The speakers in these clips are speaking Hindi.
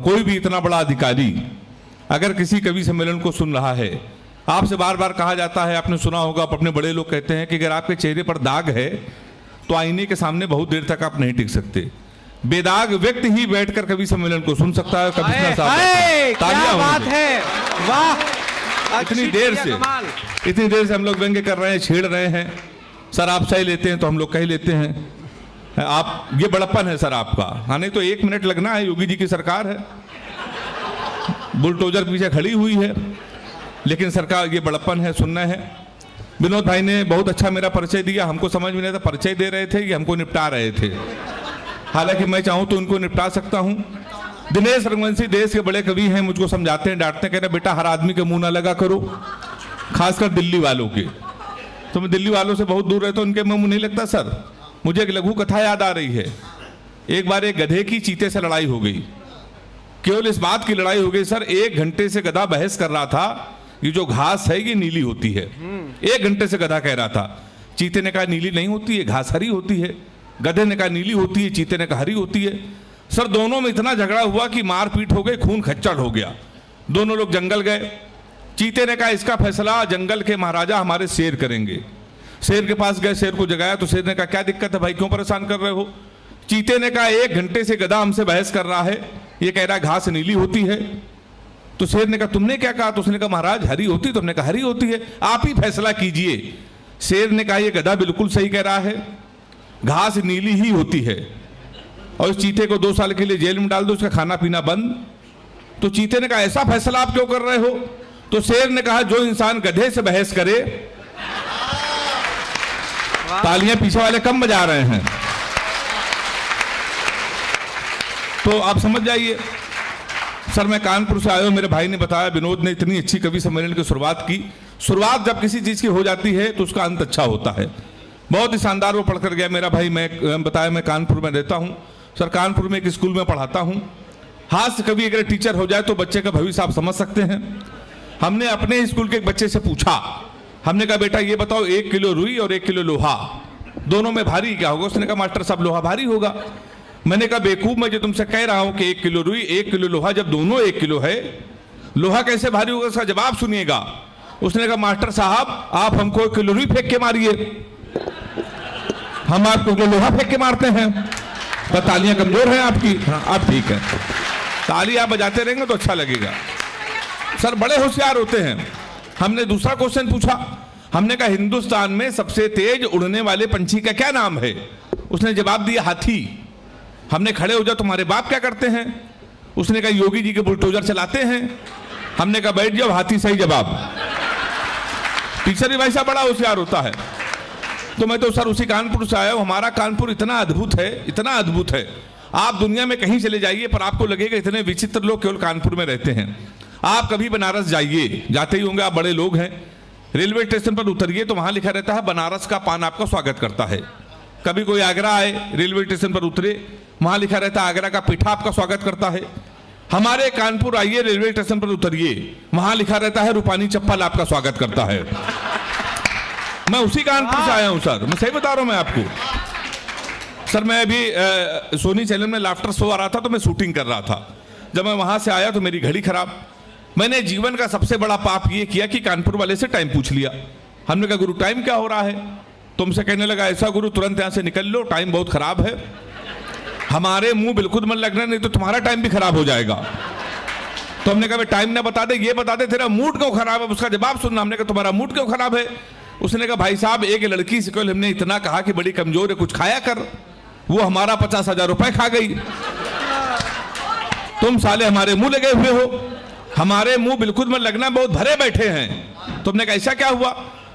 कोई भी इतना बड़ा अधिकारी अगर किसी कवि सम्मेलन को सुन रहा है, आपसे बार बार कहा जाता है, आपने सुना होगा, अपने बड़े लोग कहते हैं कि अगर आपके चेहरे पर दाग है तो आईने के सामने बहुत देर तक आप नहीं टिक सकते। बेदाग व्यक्ति ही बैठकर कवि सम्मेलन को सुन सकता है। कमिश्नर साहब, क्या बात है, वाह। इतनी देर से हम लोग व्यंग्य कर रहे हैं, छेड़ रहे हैं। सर आप सही लेते हैं तो हम लोग कह लेते हैं। आप, ये बड़प्पन है सर आपका। हाँ, नहीं तो 1 मिनट लगना है, योगी जी की सरकार है, बुलडोजर पीछे खड़ी हुई है, लेकिन सरकार, ये बड़प्पन है, सुनना है। विनोद भाई ने बहुत अच्छा मेरा परिचय दिया, हमको समझ में नहीं था परिचय दे रहे थे कि हमको निपटा रहे थे। हालांकि मैं चाहूं तो उनको निपटा सकता हूं। दिनेश रंगवंशी देश के बड़े कवि हैं, मुझको समझाते हैं, डांटते हैं, कहते हैं बेटा हर आदमी के मुंह ना लगा करो, खासकर दिल्ली वालों के। तो मैं दिल्ली वालों से बहुत दूर रहता हूं, उनके मुंह नहीं लगता सर। मुझे एक लघु कथा याद आ रही है। एक बार एक गधे की चीते से लड़ाई हो गई। केवल इस बात की लड़ाई हो गई सर, 1 घंटे से गधा बहस कर रहा था ये जो घास है ये नीली होती है। 1 घंटे से गधा कह रहा था। चीते ने कहा नीली नहीं होती है, घास हरी होती है। गधे ने कहा नीली होती है, चीते ने कहा हरी होती है। सर दोनों में इतना झगड़ा हुआ कि मारपीट हो गई, खून खच्चड़ हो गया। दोनों लोग जंगल गए। चीते ने कहा इसका फैसला जंगल के महाराजा हमारे शेर करेंगे। शेर के पास गए, शेर को जगाया तो शेर ने कहा क्या दिक्कत है भाई, क्यों परेशान कर रहे हो? चीते ने कहा 1 घंटे से गधा हमसे बहस कर रहा है, ये कह रहा है घास नीली होती है। तो शेर ने कहा तुमने क्या कहा? तो उसने कहा महाराज हरी होती, तुमने कहा हरी होती है, आप ही फैसला कीजिए। शेर ने कहा ये गधा बिल्कुल सही कह रहा है, घास नीली ही होती है, और इस चीते को 2 साल के लिए जेल में डाल दो, उसका खाना पीना बंद। तो चीते ने कहा ऐसा फैसला आप क्यों कर रहे हो? तो शेर ने कहा जो इंसान गधे से बहस करे, तालियां पीछे वाले कम बजा रहे हैं, तो आप समझ जाइए। सर मैं कानपुर से आया हूं, मेरे भाई ने बताया विनोद ने इतनी अच्छी कवि सम्मेलन की शुरुआत की। शुरुआत जब किसी चीज की हो जाती है तो उसका अंत अच्छा होता है। बहुत ही शानदार वो पढ़कर गया मेरा भाई। मैं बताया मैं कानपुर में रहता हूं सर, कानपुर में एक स्कूल में पढ़ाता हूं। हास्य कवि अगर टीचर हो जाए तो बच्चे का भविष्य आप समझ सकते हैं। हमने अपने स्कूल के एक बच्चे से पूछा, हमने कहा बेटा ये बताओ 1 किलो रुई और 1 किलो लोहा दोनों में भारी क्या होगा? उसने कहा मास्टर साहब लोहा भारी होगा। मैंने कहा बेवकूफ, मैं जो तुमसे कह रहा हूं कि 1 किलो रुई 1 किलो लोहा, जब दोनों 1 किलो है, लोहा कैसे भारी होगा? उसका जवाब सुनिएगा। उसने कहा मास्टर साहब आप हमको 1 किलो रुई फेंक के मारिए, हम आपको लोहा फेंक के मारते हैं। तो तालियां कमजोर हैं आपकी। हाँ आप ठीक है, ताली आप बजाते रहेंगे तो अच्छा लगेगा। सर बड़े होशियार होते हैं। हमने दूसरा क्वेश्चन पूछा, हमने कहा हिंदुस्तान में सबसे तेज उड़ने वाले पंछी का क्या नाम है? उसने जवाब दिया हाथी। हमने खड़े हो जाओ तुम्हारे बाप क्या करते हैं? उसने कहा योगी जी के बुलडोजर चलाते हैं। हमने कहा बैठ जाओ, हाथी सही जवाब। टीचर भी भाई साहब बड़ा होशियार होता है। तो मैं तो सर उसी कानपुर से आया हूं। हमारा कानपुर इतना अद्भुत है, इतना अद्भुत है, आप दुनिया में कहीं चले जाइए पर आपको लगेगा इतने विचित्र लोग केवल कानपुर में रहते हैं। आप कभी बनारस जाइए, जाते ही होंगे आप, बड़े लोग हैं। रेलवे स्टेशन पर उतरिए तो वहां लिखा रहता है बनारस का पान आपका स्वागत करता है। कभी कोई आगरा आए, रेलवे स्टेशन पर उतरे, वहां लिखा रहता है आगरा का पीठा आपका स्वागत करता है। हमारे कानपुर आइए, रेलवे स्टेशन पर उतरिए, वहां लिखा रहता है रूपानी चप्पल आपका स्वागत करता है। मैं उसी कानपुर से आया हूं सर, मैं सही बता रहा हूं मैं आपको। सर मैं अभी सोनी चैनल में लाफ्टर शो आ रहा था तो मैं शूटिंग कर रहा था। जब मैं वहां से आया तो मेरी घड़ी खराब। मैंने जीवन का सबसे बड़ा पाप ये किया कि कानपुर वाले से टाइम पूछ लिया। हमने कहा गुरु टाइम क्या हो रहा है? तुमसे कहने लगा ऐसा गुरु तुरंत यहां से निकल लो, टाइम बहुत खराब है। हमारे मुंह बिल्कुल मन लगना, नहीं तो तुम्हारा टाइम भी खराब हो जाएगा। तो हमने कहा टाइम ना बता दे, ये बता दे तेरा मूड क्यों खराब है? उसका जवाब सुनना। हमने कहा तुम्हारा मूड क्यों खराब है? उसने कहा भाई साहब एक लड़की से कल हमने इतना कहा कि बड़ी कमजोर है, कुछ खाया कर, वो हमारा 50,000 रुपए खा गई। तुम साले हमारे मुंह लगे हुए हो, हमारे मुंह बिल्कुल मन लगना, बहुत भरे बैठे हैं। तुमने कहा ऐसा क्या हुआ?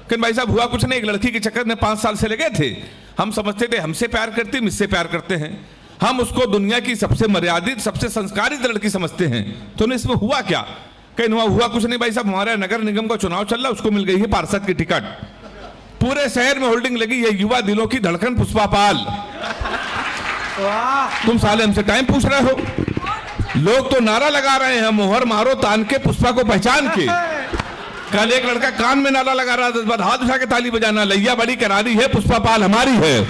कि भाई साहब हुआ कुछ नहीं, एक लड़की के चक्कर में 5 साल से लगे थे। हम समझते थे हमसे प्यार करती, मुझसे प्यार करते हैं, हम उसको दुनिया की सबसे मर्यादित सबसे संस्कारित लड़की समझते हैं। तो इसमें हुआ क्या? कहीं हुआ कुछ नहीं भाई साहब, हमारे नगर निगम का चुनाव चल रहा है, उसको मिल गई है पार्षद की टिकट। पूरे शहर में होल्डिंग लगी है युवा दिलों की धड़कन पुष्पा पाल। तुम साले हमसे टाइम पूछ रहे हो? लोग तो नारा लगा रहे हैं मोहर मारो तान के पुष्पा को पहचान के। कल एक लड़का कान में नारा लगा रहा था, बाद हाथ उठा के ताली बजाना, लैया बड़ी करारी है, पुष्पा पाल हमारी है।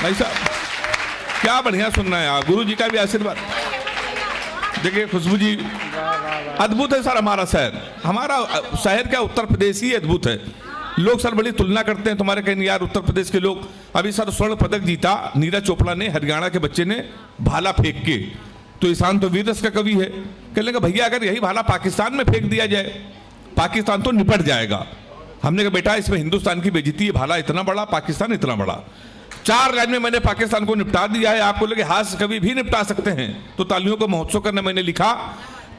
भाई साहब क्या बढ़िया सुनना है आप, गुरु जी का भी आशीर्वाद। देखिए खुशबू जी, अद्भुत है सर हमारा शहर। हमारा शहर क्या, उत्तर प्रदेश ही अद्भुत है। लोग सर बड़ी तुलना करते हैं तुम्हारे, कहीं यार उत्तर प्रदेश के लोग। अभी सर स्वर्ण पदक जीता नीरज चोपड़ा ने, हरियाणा के बच्चे ने भाला फेंक के। तो ईशान तो वीर रस का कवि है, कहने लगा भैया अगर यही भाला पाकिस्तान में फेंक दिया जाए, पाकिस्तान तो निपट जाएगा। हमने कहा बेटा इसमें हिंदुस्तान की बेइज्जती है, भाला इतना बड़ा, पाकिस्तान इतना बड़ा। 4 लाइन में मैंने पाकिस्तान को निपटा दिया है। आपको लगे हास्य कवि भी निपटा सकते हैं तो तालियों को महोत्सव करना। मैंने लिखा,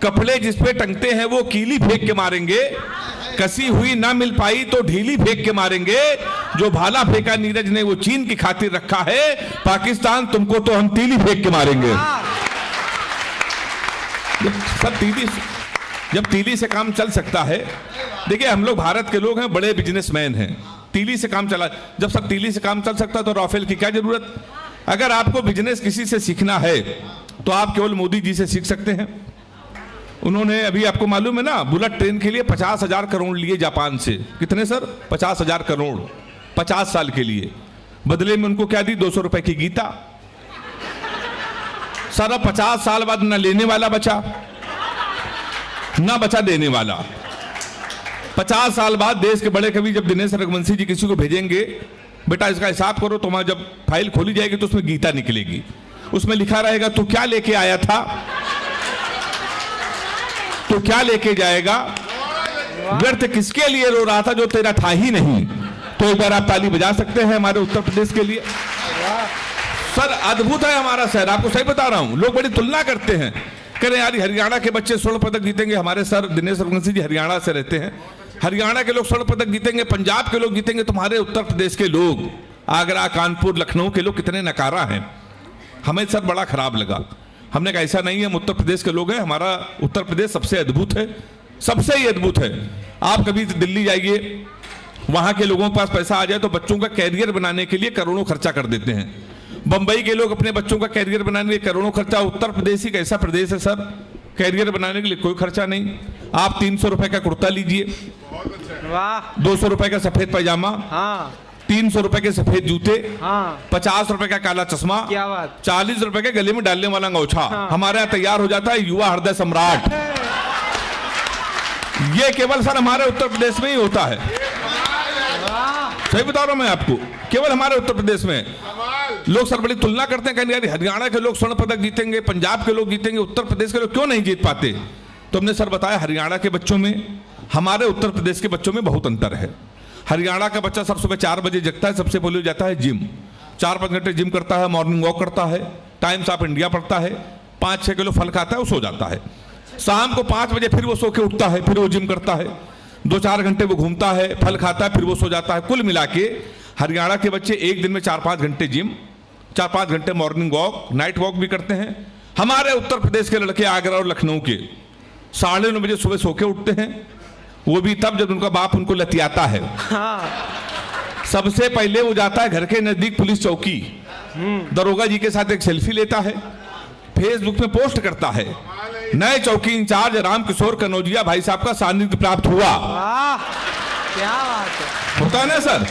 कपड़े जिस पे टंगते हैं वो कीली फेंक के मारेंगे, कसी हुई ना मिल पाई तो ढीली फेंक के मारेंगे। जो भाला फेंका नीरज ने वो चीन की खातिर रखा है, पाकिस्तान तुमको तो हम तीली फेंक के मारेंगे। जब तीली से काम चल सकता है, देखिए हम लोग भारत के लोग हैं, बड़े बिजनेसमैन हैं, तीली से काम चला। जब सब तीली से काम चल सकता है तो राफेल की क्या जरूरत। अगर आपको बिजनेस किसी से सीखना है तो आप केवल मोदी जी से सीख सकते हैं। उन्होंने अभी आपको मालूम है ना, बुलेट ट्रेन के लिए 50,000 करोड़ लिए जापान से। कितने सर? 50,000 करोड़ 50 साल के लिए। बदले में उनको क्या दी? 200 रुपए की गीता। सर अब 50 साल बाद न लेने वाला बचा ना बचा देने वाला। 50 साल बाद देश के बड़े कवि जब दिनेश रघुवंशी जी किसी को भेजेंगे, बेटा इसका हिसाब करो, तुम्हारा जब फाइल खोली जाएगी तो उसमें गीता निकलेगी। उसमें लिखा रहेगा तू क्या लेके आया था, तो क्या लेके जाएगा, व्यर्थ किसके लिए रो रहा था जो तेरा था ही नहीं। तो एक बार आप ताली बजा सकते हैं हमारे उत्तर प्रदेश के लिए। सर अद्भुत है हमारा शहर, आपको सही बता रहा हूं। लोग बड़ी तुलना करते हैं, कह रहे यार हरियाणा के बच्चे स्वर्ण पदक जीतेंगे। हमारे सर दिनेश रघुवंशी जी हरियाणा से रहते हैं, हरियाणा के लोग स्वर्ण पदक जीतेंगे, पंजाब के लोग जीतेंगे। तुम्हारे उत्तर प्रदेश के लोग, आगरा, कानपुर, लखनऊ के लोग कितने नकारा हैं। हमें सर बड़ा खराब लगा। हमने कहा ऐसा नहीं है, हम उत्तर प्रदेश के लोग हैं, हमारा उत्तर प्रदेश सबसे अद्भुत है, सबसे ही अद्भुत है। आप कभी दिल्ली जाइए, वहां के लोगों के पास पैसा आ जाए तो बच्चों का कैरियर बनाने के लिए करोड़ों खर्चा कर देते हैं। बंबई के लोग अपने बच्चों का कैरियर बनाने के लिए करोड़ों खर्चा। उत्तर प्रदेश ही कैसा प्रदेश है सर, कैरियर बनाने के लिए कोई खर्चा नहीं। आप 300 रुपए का कुर्ता लीजिए, 200 रुपए का सफेद पैजामा, 300 रुपए के सफेद जूते, 50 रुपए का काला चश्मा, क्या बात, 40 रुपए के गले में डालने वाला अंगोछा। हमारे यहाँ तैयार हो जाता है युवा हृदय सम्राट। ये केवल सर हमारे उत्तर प्रदेश में ही होता है, सही बता रहा हूं मैं आपको, केवल हमारे उत्तर प्रदेश में। लोग सर बड़ी तुलना करते हैं, कहते हैं हरियाणा के लोग स्वर्ण पदक जीतेंगे, पंजाब के लोग जीतेंगे, उत्तर प्रदेश के लोग क्यों नहीं जीत पाते। तो हमने सर बताया हरियाणा के बच्चों में, हमारे उत्तर प्रदेश के बच्चों में बहुत अंतर है। हरियाणा का बच्चा सर सुबह 4 बजे जगता है, सबसे पहले जाता है जिम, 4-5 घंटे जिम करता है, मॉर्निंग वॉक करता है, टाइम्स ऑफ इंडिया पढ़ता है, 5-6 किलो फल खाता है, वो सो जाता है। शाम को 5 बजे फिर वो सो के उठता है, फिर वो जिम करता है, 2-4 घंटे वो घूमता है, फल खाता है, फिर वो सो जाता है। कुल मिला के हरियाणा के बच्चे एक दिन में 4-5 घंटे जिम, 4-5 घंटे मॉर्निंग वॉक, नाइट वॉक भी करते हैं। हमारे उत्तर प्रदेश के लड़के आगरा और लखनऊ के 9:30 बजे सुबह सो के उठते हैं, वो भी तब जब उनका बाप उनको लतियाता है। सबसे पहले वो जाता है घर के नजदीक पुलिस चौकी, दरोगा जी के साथ एक सेल्फी लेता है, फेसबुक में पोस्ट करता है, नए चौकी इंचार्ज रामकिशोर कनौजिया भाई साहब का सानिध्य प्राप्त हुआ। क्या बात है, होता है ना सर,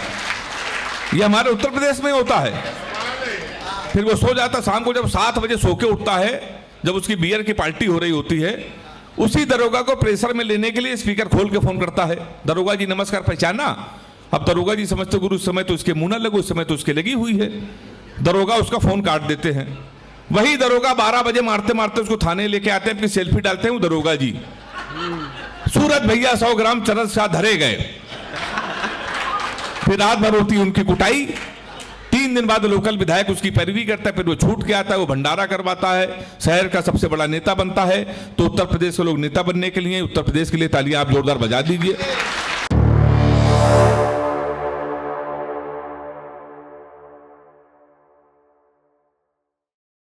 ये हमारे उत्तर प्रदेश में होता है। फिर वो सो जाता, शाम को जब 7 बजे सो के उठता है, जब उसकी बियर की पार्टी हो रही होती है, उसी दरोगा को प्रेशर में लेने के लिए स्पीकर खोल के फोन करता है, दरोगा जी नमस्कार, पहचाना। अब दरोगा जी समझते गुरु उस समय तो उसके मुंह ना लगो, उस समय तो उसके लगी हुई है। दरोगा उसका फोन काट देते हैं। वही दरोगा 12 बजे मारते मारते उसको थाने लेके आते हैं, अपनी सेल्फी डालते हैं, वो दरोगा जी सूरज भैया 100 ग्राम चरस शाह धरे गए। फिर रात भर होती है उनकी कुटाई। 3 दिन बाद लोकल विधायक उसकी पैरवी करता है, फिर वो छूट के आता है, वो भंडारा करवाता है, शहर का सबसे बड़ा नेता बनता है। तो उत्तर प्रदेश के लोग नेता बनने के लिए, उत्तर प्रदेश के लिए तालियां आप जोरदार बजा दीजिए।